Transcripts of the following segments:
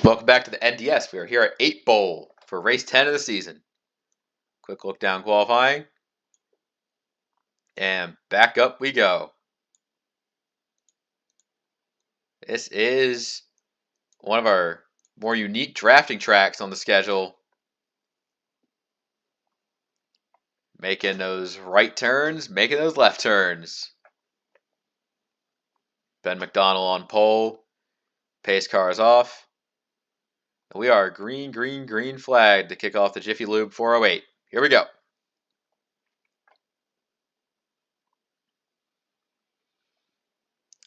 Welcome back to the NDS. We are here at 8 Bowl for race 10 of the season. Quick look down qualifying. And back up we go. This is one of our more unique drafting tracks on the schedule. Making those right turns, making those left turns. Ben McDonald on pole. Pace car is off. We are green, green, green flag to kick off the Jiffy Lube 408. Here we go.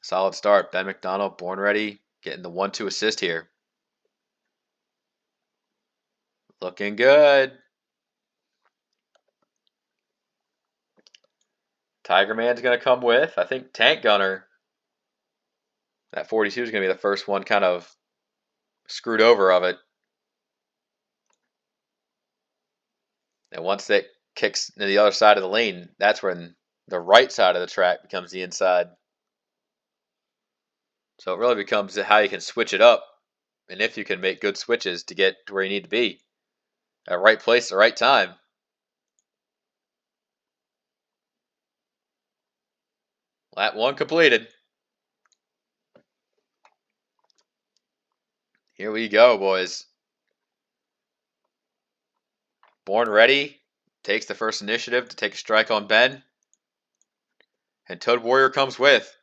Solid start. Ben McDonald, born ready, getting the 1-2 assist here. Looking good. Tiger Man's going to come with, I think, Tank Gunner. That 42 is going to be the first one kind of screwed over of it. And once that kicks to the other side of the lane, that's when the right side of the track becomes the inside. So it really becomes how you can switch it up and if you can make good switches to get to where you need to be. At the right place at the right time. Lap 1 completed. Here we go, boys. Born ready takes the first initiative to take a strike on Ben. And Toad Warrior comes with.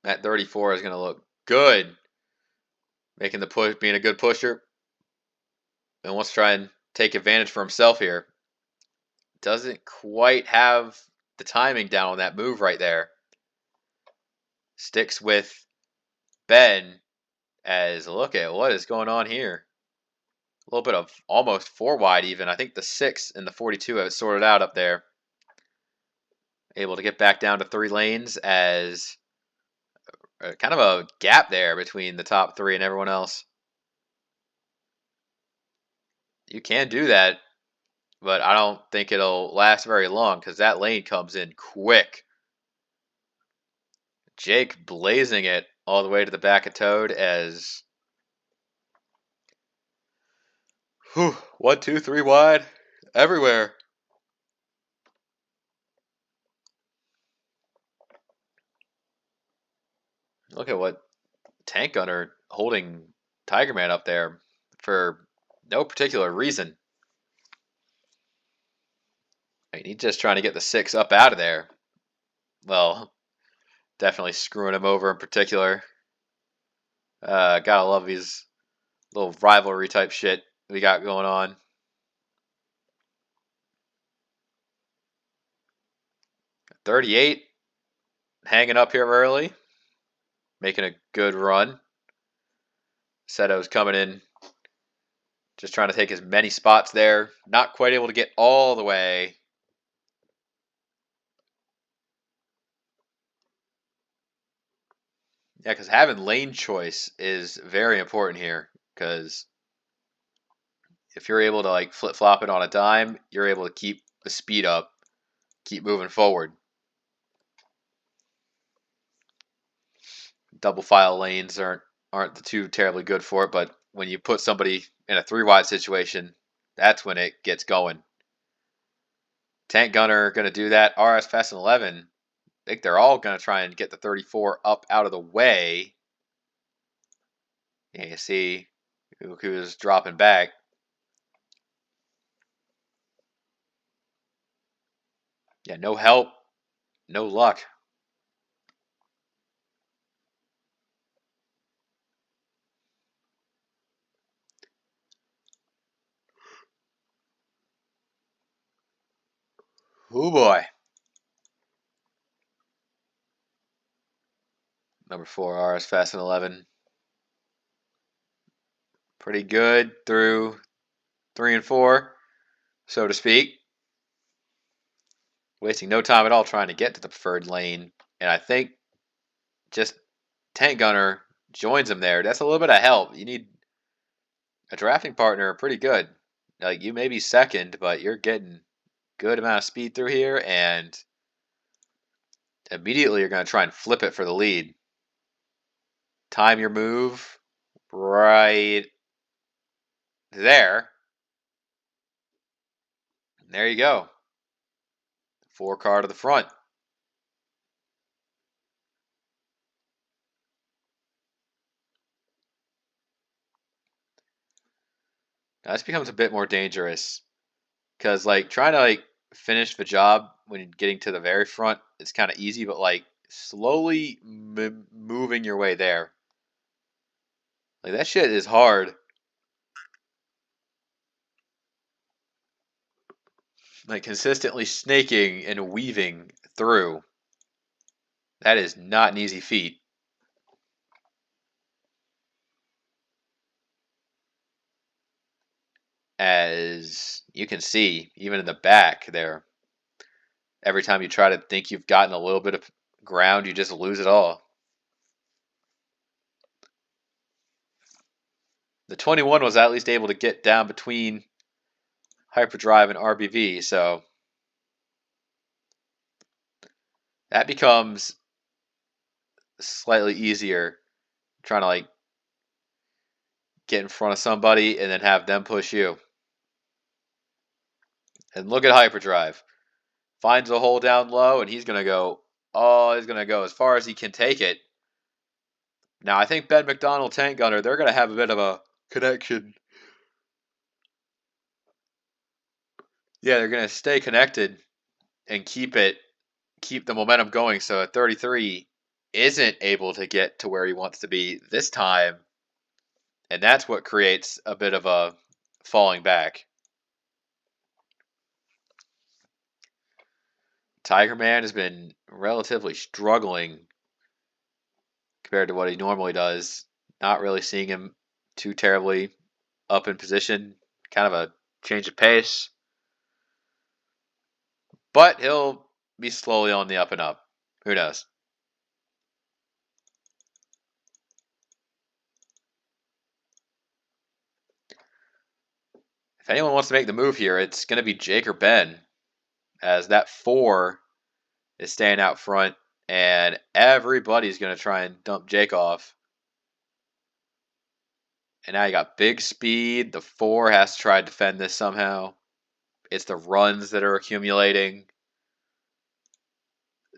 That 34 is going to look good. Making the push, being a good pusher. And wants to try and take advantage for himself here. Doesn't quite have the timing down on that move right there. Sticks with Ben as look at what is going on here. A little bit of almost 4 wide even. I think the 6 and the 42 have it sorted out up there. Able to get back down to 3 lanes as kind of a gap there between the top 3 and everyone else. You can do that, but I don't think it'll last very long because that lane comes in quick. Jake blazing it all the way to the back of Toad as 1, 2, 3 wide everywhere. Look at what Tank Gunner holding Tiger Man up there for no particular reason. I mean, he's just trying to get the 6 up out of there. Well, definitely screwing him over in particular. Gotta love these little rivalry type shit we got going on. .38 hanging up here early, making a good run. Seto's coming in, just trying to take as many spots there. Not quite able to get all the way. Yeah, because having lane choice is very important here. Because if you're able to like flip-flop it on a dime, you're able to keep the speed up, keep moving forward. Double file lanes aren't the too terribly good for it, but when you put somebody in a 3 wide situation, that's when it gets going. Tank Gunner going to do that. RS Fast and 11. I think they're all going to try and get the 34 up out of the way. Yeah, you see who's dropping back. Yeah, no help, no luck. Oh boy. Number 4, RS Fast and 11. Pretty good through 3 and 4, so to speak. Wasting no time at all trying to get to the preferred lane. And I think just Tank Gunner joins him there. That's a little bit of help. You need a drafting partner pretty good. Like you may be second, but you're getting good amount of speed through here, and immediately you're going to try and flip it for the lead. time your move right there. There you go. 4 car to the front. Now this becomes a bit more dangerous because like trying to like finish the job when you're getting to the very front is kind of easy, but like slowly moving your way there, like that shit is hard. Like consistently snaking and weaving through, that is not an easy feat. As you can see, even in the back there, every time you try to think you've gotten a little bit of ground, you just lose it all. The 21 was at least able to get down between hyperdrive and RBV, so that becomes slightly easier, trying to like get in front of somebody and then have them push you. And look at hyperdrive. Finds a hole down low, and he's going to go, he's going to go as far as he can take it. Now, I think Ben McDonald, Tank Gunner, they're going to have a bit of a connection. Yeah, they're going to stay connected and keep the momentum going. So a 33 isn't able to get to where he wants to be this time. And that's what creates a bit of a falling back. Tiger Man has been relatively struggling compared to what he normally does. Not really seeing him too terribly up in position. Kind of a change of pace. But he'll be slowly on the up and up. Who knows? If anyone wants to make the move here, it's going to be Jake or Ben, as that 4 is staying out front, and everybody's going to try and dump Jake off. And now you got big speed. The 4 has to try to defend this somehow. It's the runs that are accumulating.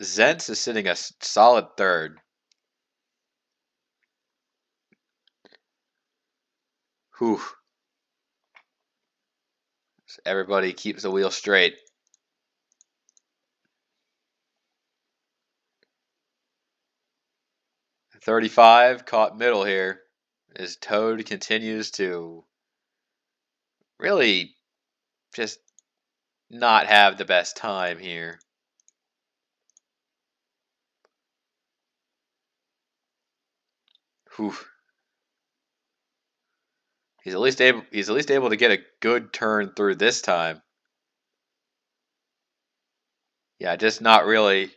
Zentz is sitting a solid 3rd. Whew. So everybody keeps the wheel straight. .35 caught middle here as Toad continues to really just not have the best time here. Whew. He's at least able to get a good turn through this time. Yeah, just not really.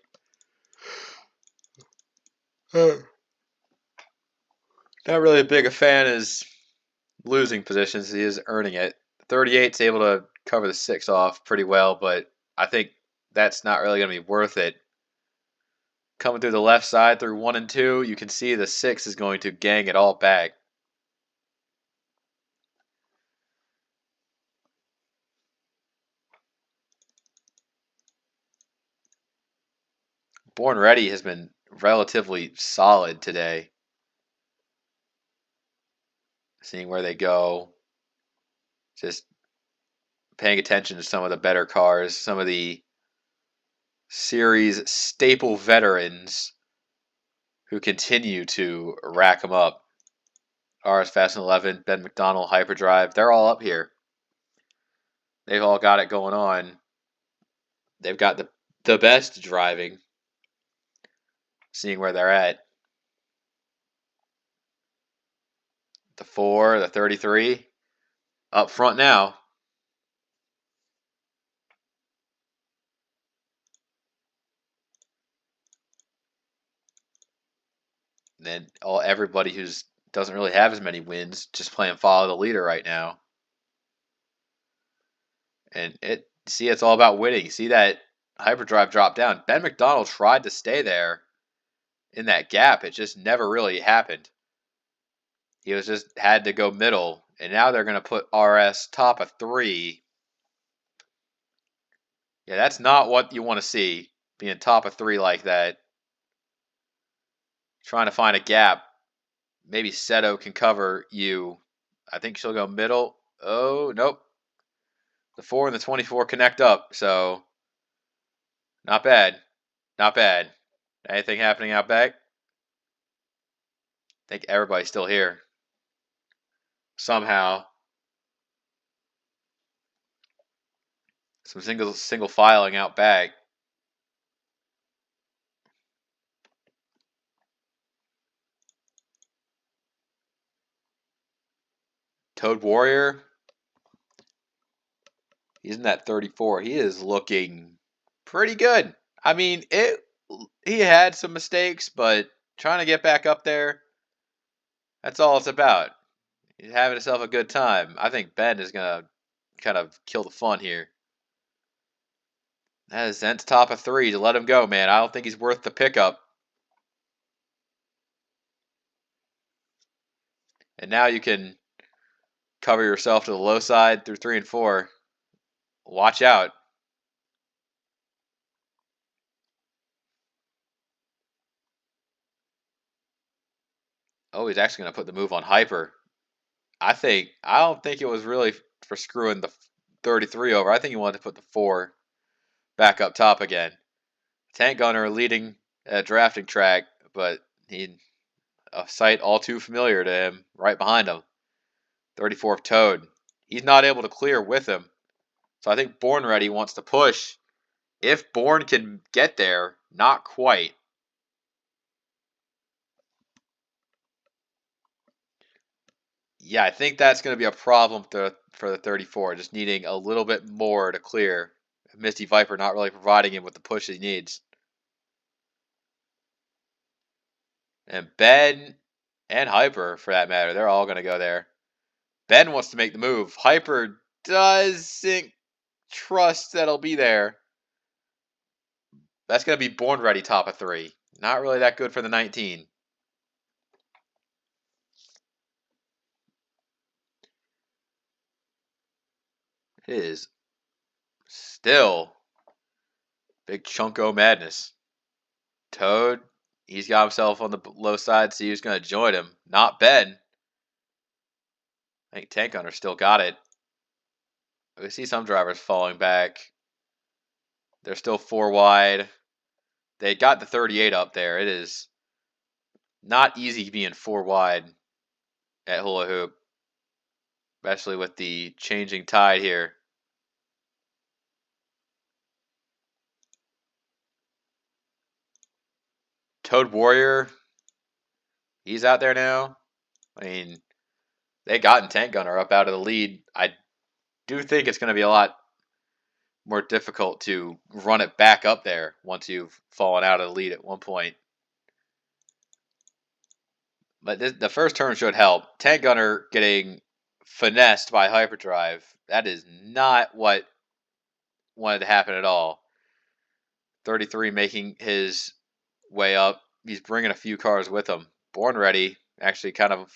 Not really a big a fan is losing positions. He is earning it. 38's able to cover the 6 off pretty well, but I think that's not really going to be worth it. Coming through the left side through 1 and 2, you can see the 6 is going to gang it all back. Born Ready has been relatively solid today. Seeing where they go. Just paying attention to some of the better cars, some of the series staple veterans who continue to rack them up. RS Fast and 11, Ben McDonald, Hyperdrive, they're all up here. They've all got it going on. They've got the best driving. Seeing where they're at. The 4, the 33, up front now. And then everybody who's doesn't really have as many wins just playing follow the leader right now. And it's all about winning. See that hyperdrive drop down. Ben McDonald tried to stay there in that gap. It just never really happened. He was just had to go middle. And now they're going to put RS top of 3. Yeah, that's not what you want to see, being top of 3 like that. Trying to find a gap. Maybe Seto can cover you. I think she'll go middle. Oh, nope. The 4 and the 24 connect up, so not bad. Not bad. Anything happening out back? I think everybody's still here. Somehow. Some single filing out back. Toad Warrior. He's in that 34. He is looking pretty good. I mean, he had some mistakes, but trying to get back up there, that's all it's about. He's having himself a good time. I think Ben is going to kind of kill the fun here. That is Zent's top of 3 to let him go, man. I don't think he's worth the pickup. And now you can cover yourself to the low side through 3 and 4. Watch out. Oh, he's actually going to put the move on Hyper. I don't think it was really for screwing the 33 over. I think he wanted to put the 4 back up top again. Tank Gunner leading a drafting track, but a sight all too familiar to him right behind him. 34th Toad. He's not able to clear with him. So I think Born Ready wants to push. If Born can get there, not quite. Yeah, I think that's going to be a problem for the 34, just needing a little bit more to clear. Misty Viper not really providing him with the push he needs. And Ben and Hyper, for that matter, they're all going to go there. Ben wants to make the move. Hyper doesn't trust that he'll be there. That's going to be Born Ready top of 3. Not really that good for the 19. It is still big chunko madness. Toad, he's got himself on the low side, so he's going to join him. Not Ben. I think Tank Hunter still got it. We see some drivers falling back. They're still 4 wide. They got the 38 up there. It is not easy being 4 wide at Hula Hoop, especially with the changing tide here. Toad Warrior, he's out there now. I mean, they gotten Tank Gunner up out of the lead. I do think it's going to be a lot more difficult to run it back up there once you've fallen out of the lead at one point. But the first turn should help. Tank Gunner getting finessed by Hyperdrive. That is not what wanted to happen at all. 33 making his way up. He's bringing a few cars with him. Born Ready actually kind of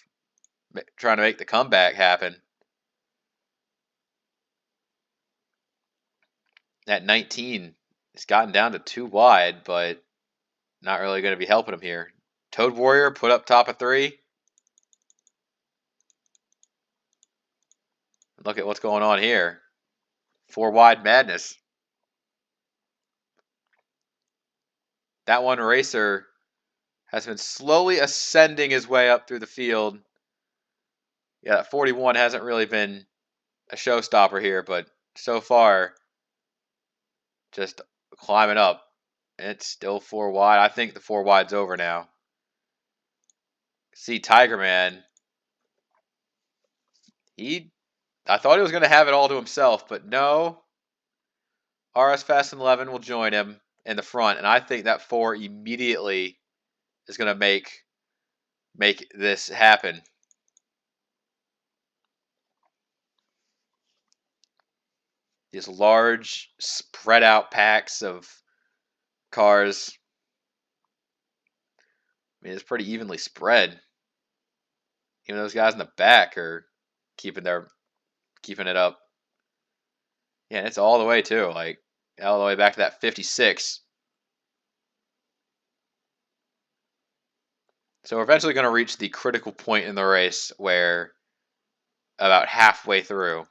trying to make the comeback happen. At 19, it's gotten down to 2 wide, but not really going to be helping him here. Toad Warrior put up top of 3. Look at what's going on here. 4 wide madness. That one racer has been slowly ascending his way up through the field. Yeah, 41 hasn't really been a showstopper here, but so far, just climbing up. And it's still 4 wide. I think the 4 wide's over now. See Tiger Man. I thought he was going to have it all to himself, but no. RS Fast and 11 will join him in the front, and I think that 4 immediately is going to make this happen. These large, spread out packs of cars. I mean, it's pretty evenly spread. Even those guys in the back are keeping it up. Yeah, and it's all the way too, like all the way back to that 56. So we're eventually going to reach the critical point in the race where about halfway through.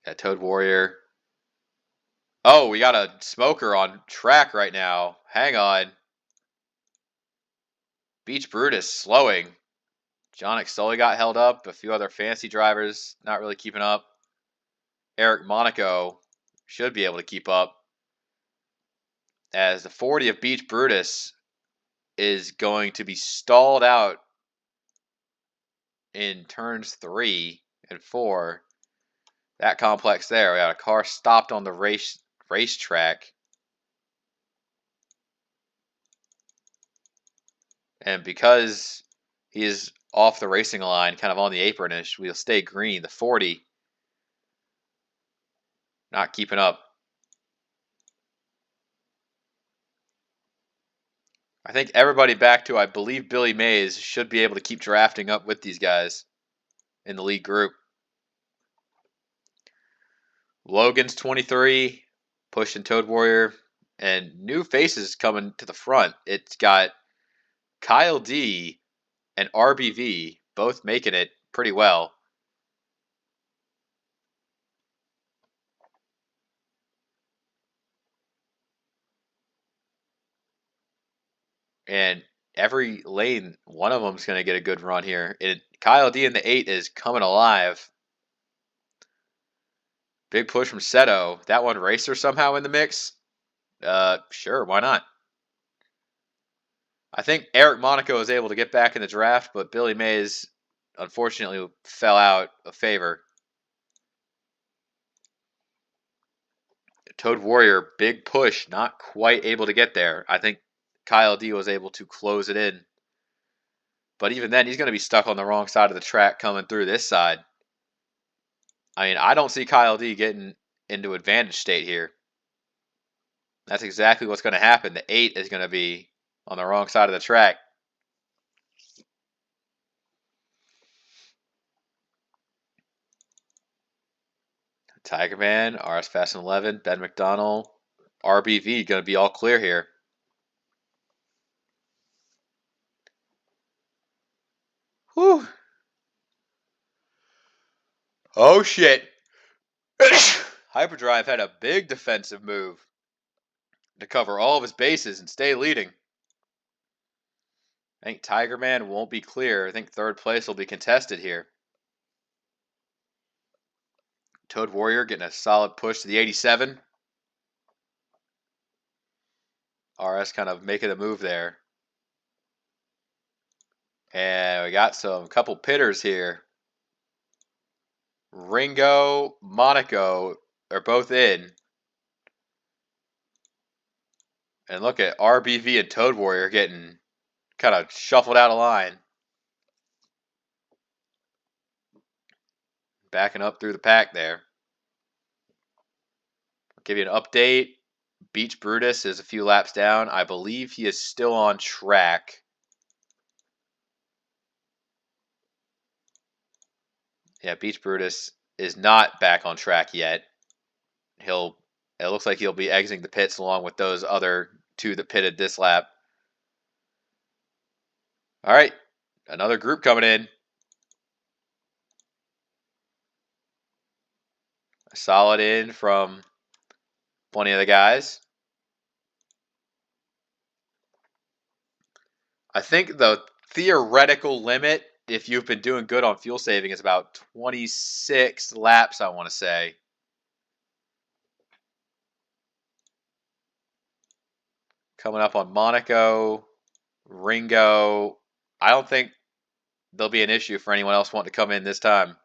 Yeah, Toad Warrior. Oh, we got a smoker on track right now. Hang on. Beach Brutus slowing. John Sully got held up. A few other fancy drivers not really keeping up. Eric Monaco should be able to keep up, as the 40 of Beach Brutus is going to be stalled out in turns 3 and 4. That complex there, we got a car stopped on the racetrack. And because he is off the racing line, kind of on the apronish, we'll stay green. The 40 not keeping up. I think everybody back to, I believe, Billy Mays should be able to keep drafting up with these guys in the lead group. Logan's 23, pushing Toad Warrior, and new faces coming to the front. It's got Kyle D and RBV both making it pretty well. And every lane, one of them is going to get a good run here. Kyle D in the 8 is coming alive. Big push from Seto. That one Racer somehow in the mix? Sure, why not? I think Eric Monaco is able to get back in the draft, but Billy Mays unfortunately fell out of favor. Toad Warrior, big push, not quite able to get there. I think Kyle D was able to close it in. But even then, he's going to be stuck on the wrong side of the track coming through this side. I mean, I don't see Kyle D getting into advantage state here. That's exactly what's going to happen. The 8 is going to be on the wrong side of the track. Tiger Man, RS Fast and 11, Ben McDonald, RBV going to be all clear here. Whew. Oh, shit. Hyperdrive had a big defensive move to cover all of his bases and stay leading. I think Tiger Man won't be clear. I think third place will be contested here. Toad Warrior getting a solid push to the 87. RS kind of making a move there. And we got some couple pitters here. Ringo, Monaco are both in. And look at RBV and Toad Warrior getting kind of shuffled out of line. Backing up through the pack there. I'll give you an update. Beach Brutus is a few laps down. I believe he is still on track. Yeah, Beach Brutus is not back on track yet. It looks like he'll be exiting the pits along with those other two that pitted this lap. All right, another group coming in. A solid in from plenty of the guys. I think the theoretical limit, if you've been doing good on fuel saving, is about 26 laps, I want to say. Coming up on Monaco, Ringo. I don't think there'll be an issue for anyone else wanting to come in this time.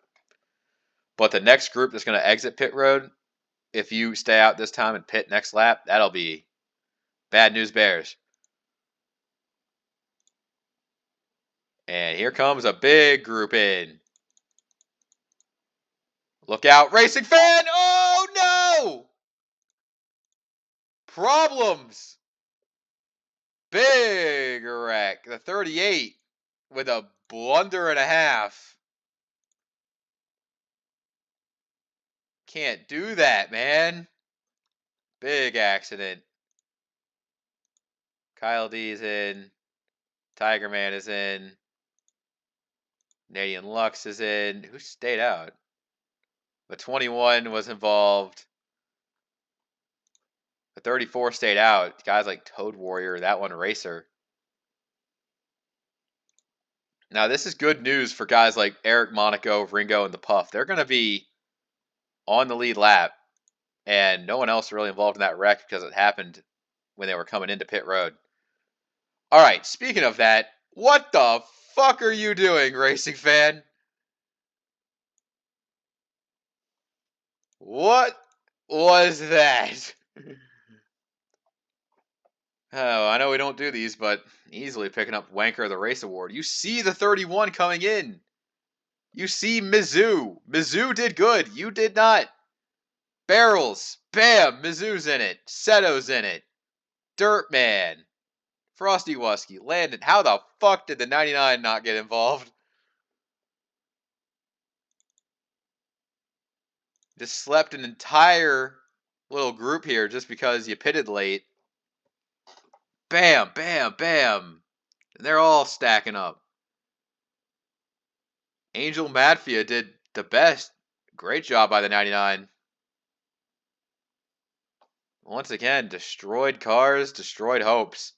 But the next group that's going to exit pit road, if you stay out this time and pit next lap, that'll be bad news bears. And here comes a big group in. Look out, racing fan! Oh no! Problems. Big wreck. The 38 with a blunder and a half. Can't do that, man. Big accident. Kyle D is in. Tiger Man is in. Canadian Lux is in. Who stayed out? The 21 was involved. The 34 stayed out. Guys like Toad Warrior, that one Racer. Now, this is good news for guys like Eric Monaco, Ringo, and the Puff. They're going to be on the lead lap, and no one else really involved in that wreck because it happened when they were coming into pit road. All right, speaking of that, what the fuck are you doing, racing fan? What was that? Oh, I know we don't do these, but easily picking up Wanker of the Race Award. You see the 31 coming in. You see Mizzou. Mizzou did good. You did not. Barrels. Bam. Mizzou's in it. Seto's in it. Dirtman. Frosty Wusky. Landon. How the fuck did the 99 not get involved? Just slept an entire little group here just because you pitted late. Bam, bam, bam. And they're all stacking up. Angel Madfia did the best. Great job by the 99. Once again, destroyed cars, destroyed hopes.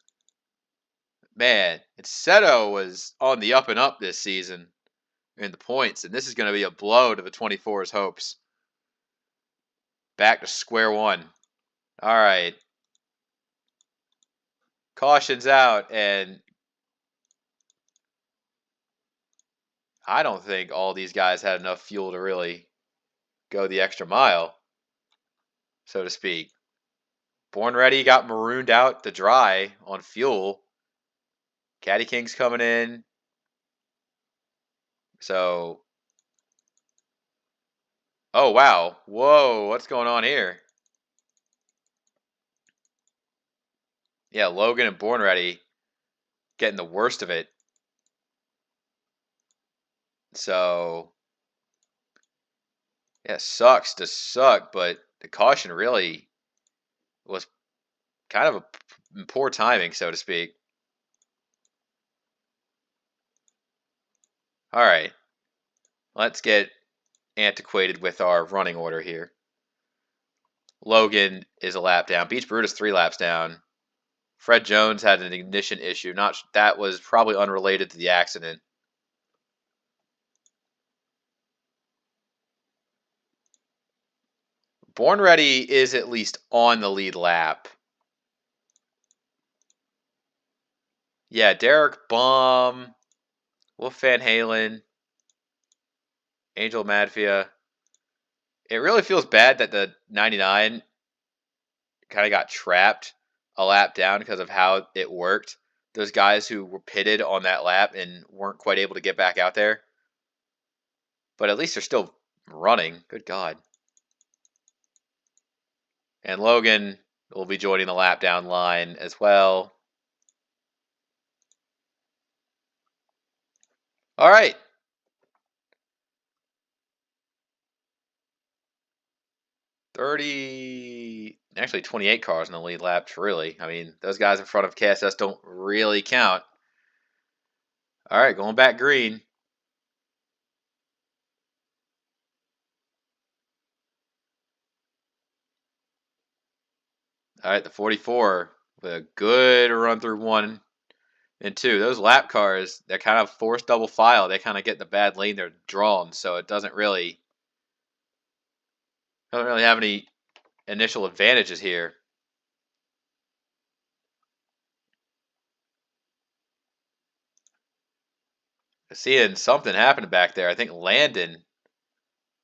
Man, Seto was on the up and up this season in the points, and this is going to be a blow to the 24's hopes. Back to square one. All right. Caution's out, and I don't think all these guys had enough fuel to really go the extra mile, so to speak. Born Ready got marooned out to dry on fuel. Caddy King's coming in. So, oh wow. Whoa, what's going on here? Yeah, Logan and Born Ready getting the worst of it. So, yeah, sucks to suck, but the caution really was kind of a poor timing, so to speak. All right, let's get antiquated with our running order here. Logan is a lap down. Beach Brutus 3 laps down. Fred Jones had an ignition issue. That was probably unrelated to the accident. Born Ready is at least on the lead lap. Yeah, Derek Baum, Wolf Van Halen, Angel Madfia. It really feels bad that the 99 kind of got trapped a lap down because of how it worked. Those guys who were pitted on that lap and weren't quite able to get back out there. But at least they're still running. Good God. And Logan will be joining the lap down line as well. All right. Actually 28 cars in the lead lap, really. I mean, those guys in front of KSS don't really count. All right, going back green. All right, the 44 with a good run through 1 and 2. Those lap cars, they're kind of forced double file. They kind of get the bad lane they're drawn, so it doesn't really have any initial advantages here. Seeing something happen back there. I think Landon,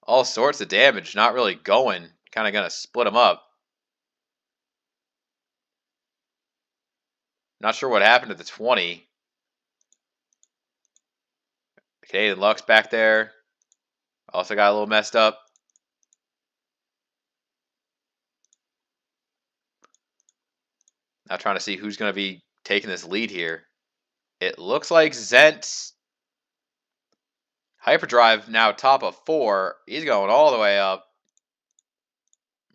all sorts of damage, not really going. Kind of going to split them up. Not sure what happened to the 20. Canadian Lux back there. Also got a little messed up. Now trying to see who's going to be taking this lead here. It looks like Zent's Hyperdrive now top of 4. He's going all the way up.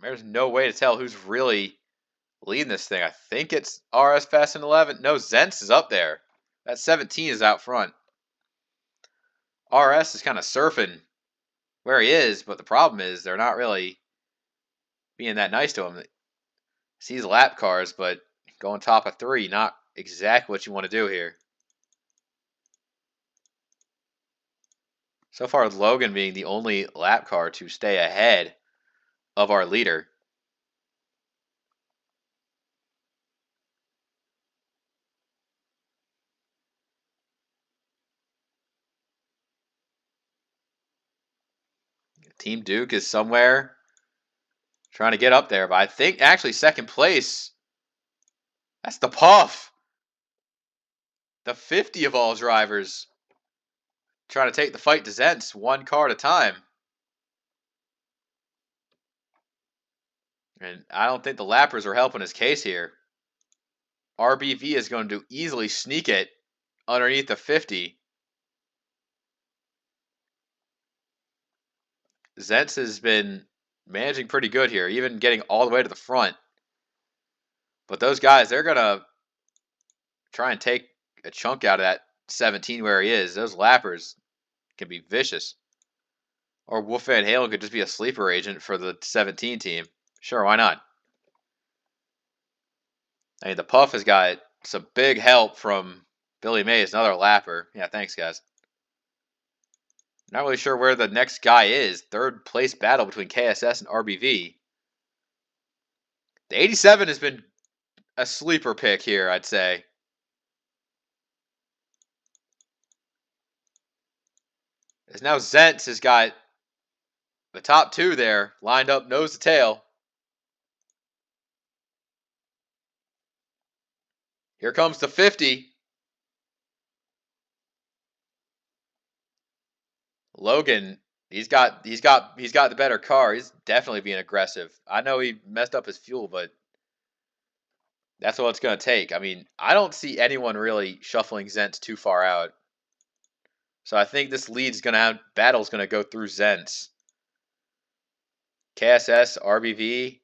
There's no way to tell who's really leading this thing. I think it's RS Fast and 11. No, Zent's is up there. That 17 is out front. RS is kind of surfing where he is, but the problem is they're not really being that nice to him. Sees lap cars, but going top of 3, not exactly what you want to do here. So far, Logan being the only lap car to stay ahead of our leader. Team Duke is somewhere trying to get up there, but I think actually second place, that's the Puff. The 50 of all drivers trying to take the fight to Zent's one car at a time. And I don't think the lappers are helping his case here. RBV is going to easily sneak it underneath the 50. Zent's has been managing pretty good here, even getting all the way to the front. But those guys, they're going to try and take a chunk out of that 17 where he is. Those lappers can be vicious. Or Wolf Van Halen could just be a sleeper agent for the 17 team. Sure, why not? I mean, the Puff has got some big help from Billy Mays, another lapper. Yeah, thanks, guys. Not really sure where the next guy is. Third place battle between KSS and RBV. The 87 has been a sleeper pick here, I'd say. As now Zent's has got the top 2 there lined up nose to tail. Here comes the 50. Logan, he's got the better car. He's definitely being aggressive. I know he messed up his fuel, but that's what it's going to take. I mean, I don't see anyone really shuffling Zent's too far out. So I think this lead's going to have battle's going to go through Zent's. KSS, RBV.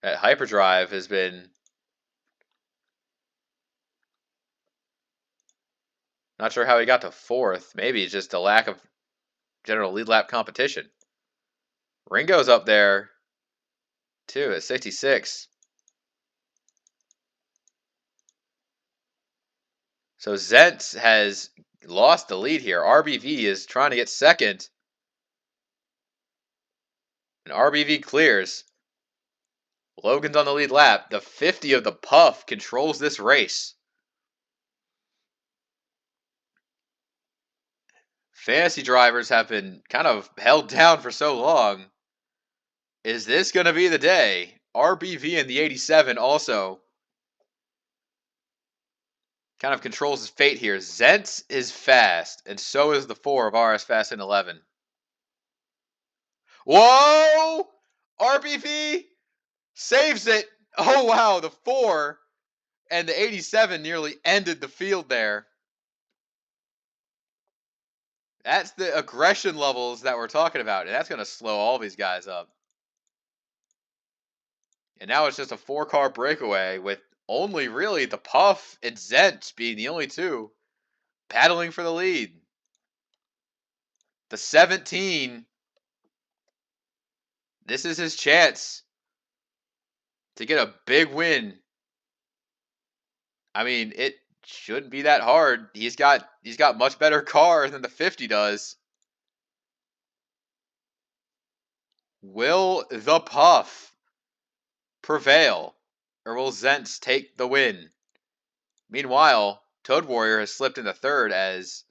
That Hyperdrive has been not sure how he got to 4th. Maybe it's just a lack of general lead lap competition. Ringo's up there too at 66. So Zent's has lost the lead here. RBV is trying to get second. And RBV clears. Logan's on the lead lap. The 50 of the Puff controls this race. Fantasy drivers have been kind of held down for so long. Is this going to be the day? RBV and the 87 also kind of controls his fate here. Zent's is fast, and so is the 4 of RS Fast and 11. Whoa! RBV saves it. Oh, wow. The 4 and the 87 nearly ended the field there. That's the aggression levels that we're talking about, and that's going to slow all these guys up. And now it's just a 4-car breakaway with only really the Puff and Zent being the only 2 battling for the lead. The 17, this is his chance to get a big win. I mean, it shouldn't be that hard. He's got much better car than the 50 does. Will the Puff prevail, or will Zent's take the win? Meanwhile, Toad Warrior has slipped into 3rd as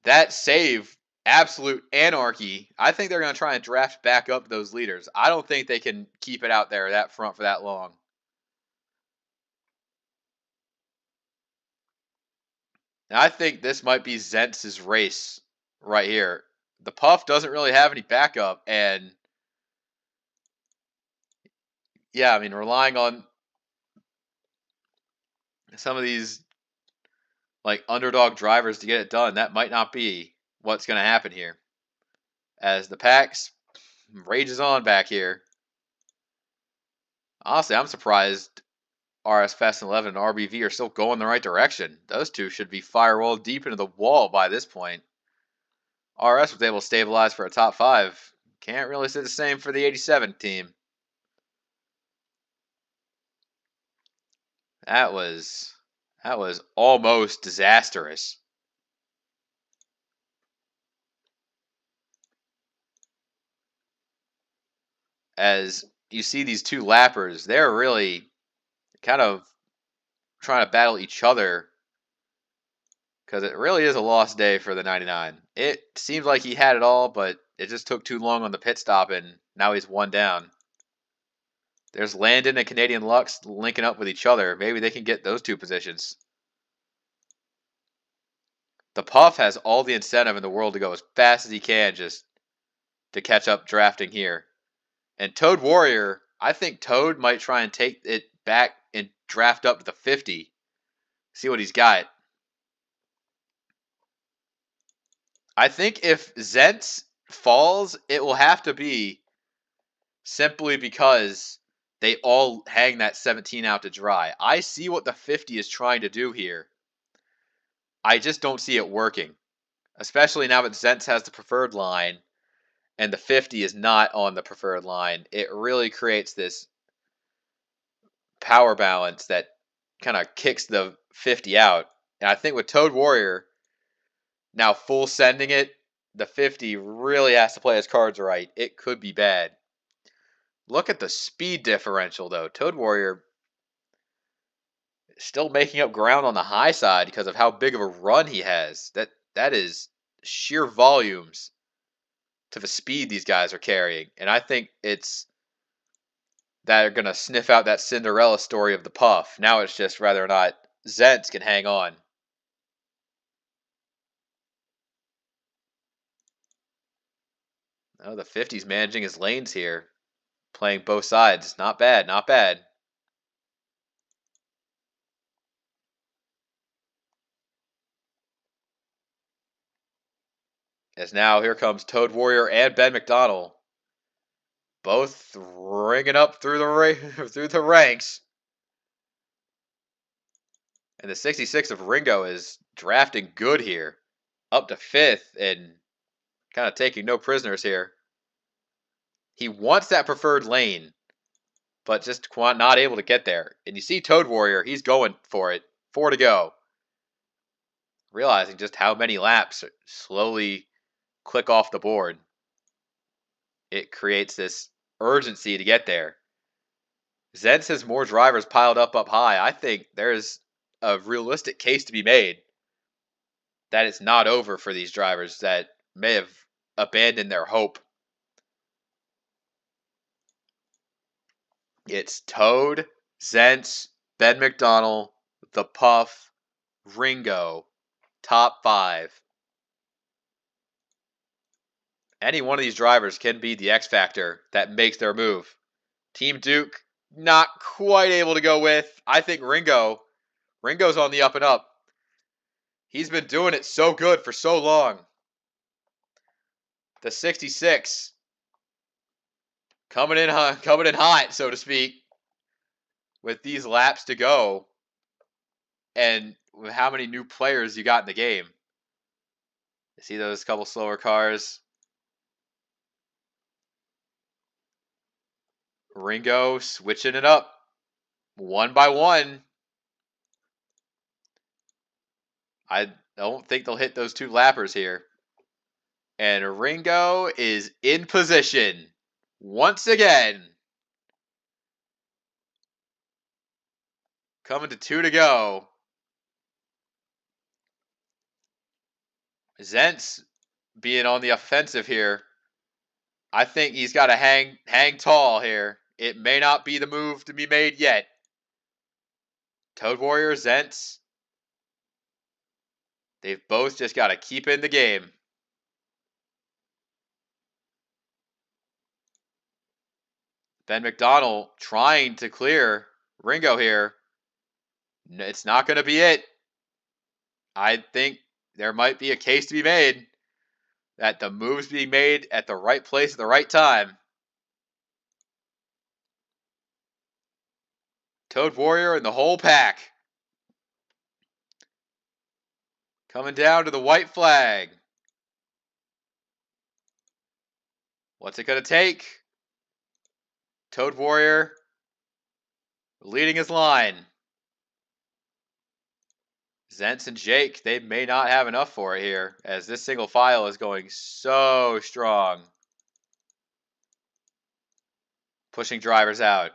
that save absolute anarchy. I think they're going to try and draft back up those leaders. I don't think they can keep it out there that front for that long. Now, I think this might be Zent's race right here. the Puff doesn't really have any backup, and yeah, I mean, relying on some of these like underdog drivers to get it done, that might not be what's going to happen here. As the Pax rages on back here. Honestly, I'm surprised RS Fast and 11 and RBV are still going the right direction. Those two should be firewall deep into the wall by this point. RS was able to stabilize for a top 5. Can't really say the same for the 87 team. That was almost disastrous. As you see these two lappers, they're really kind of trying to battle each other because it really is a lost day for the 99. It seems like he had it all, but it just took too long on the pit stop, and now he's one down. There's Landon and Canadian Lux linking up with each other. Maybe they can get those two positions. The Puff has all the incentive in the world to go as fast as he can just to catch up drafting here. And Toad Warrior, I think Toad might try and take it back and draft up to the 50. See what he's got. I think if Zentz falls, it will have to be simply because they all hang that 17 out to dry. I see what the 50 is trying to do here. I just don't see it working. Especially now that Zentz has the preferred line and the 50 is not on the preferred line. It really creates this power balance that kind of kicks the 50 out. And I think with Toad Warrior now full sending it, the 50 really has to play his cards right. It could be bad. Look at the speed differential, though. Toad Warrior still making up ground on the high side because of how big of a run he has. That is sheer volumes to the speed these guys are carrying. And I think it's that are going to sniff out that Cinderella story of the Puff. Now it's just whether or not Zentz can hang on. Oh, the 50's managing his lanes here. Playing both sides. Not bad, not bad. As now here comes Toad Warrior and Ben McDonald. Both ringing up through the ranks. And the 66 of Ringo is drafting good here. Up to 5th and kind of taking no prisoners here. He wants that preferred lane, but just not able to get there. And you see Toad Warrior, he's going for it. 4 to go. Realizing just how many laps slowly click off the board. It creates this urgency to get there. Zentz has more drivers piled up high. I think there's a realistic case to be made that it's not over for these drivers that may have abandoned their hope. It's Toad, Zentz, Ben McDonald, the Puff, Ringo, top 5. Any one of these drivers can be the X factor that makes their move. Team Duke, not quite able to go with. I think Ringo's on the up and up. He's been doing it so good for so long. The 66 coming in hot, so to speak, with these laps to go, and with how many new players you got in the game. You see those couple slower cars. Ringo switching it up one by one. I don't think they'll hit those 2 lappers here. And Ringo is in position once again. Coming to 2 to go. Zentz being on the offensive here. I think he's got to hang tall here. It may not be the move to be made yet. Toad Warrior, Zentz. They've both just got to keep in the game. Ben McDonald trying to clear Ringo here. It's not going to be it. I think there might be a case to be made that the move's being made at the right place at the right time. Toad Warrior and the whole pack coming down to the white flag. What's it going to take? Toad Warrior leading his line. Zentz and Jake, they may not have enough for it here, as this single file is going so strong. Pushing drivers out.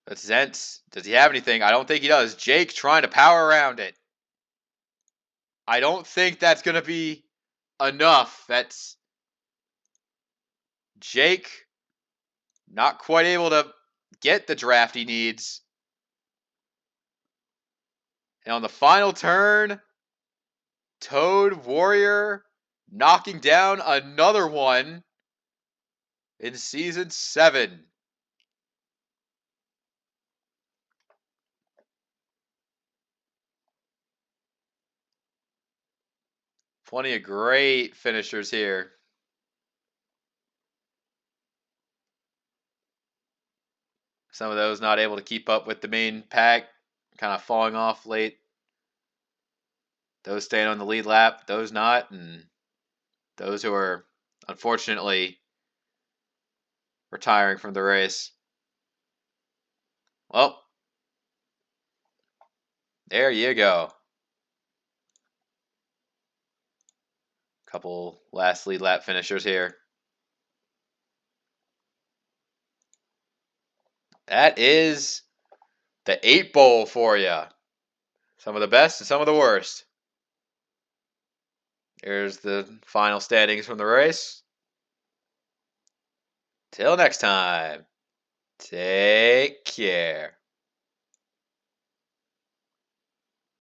That's Zentz. Does he have anything? I don't think he does. Jake trying to power around it. I don't think that's going to be enough. That's Jake not quite able to get the draft he needs. And on the final turn, Toad Warrior knocking down another one in Season 7. Plenty of great finishers here. Some of those not able to keep up with the main pack, kind of falling off late. Those staying on the lead lap, those not, and those who are unfortunately retiring from the race. Well, there you go. Couple last lead lap finishers here. That is the 8 bowl for you. Some of the best and some of the worst. Here's the final standings from the race. Till next time, take care.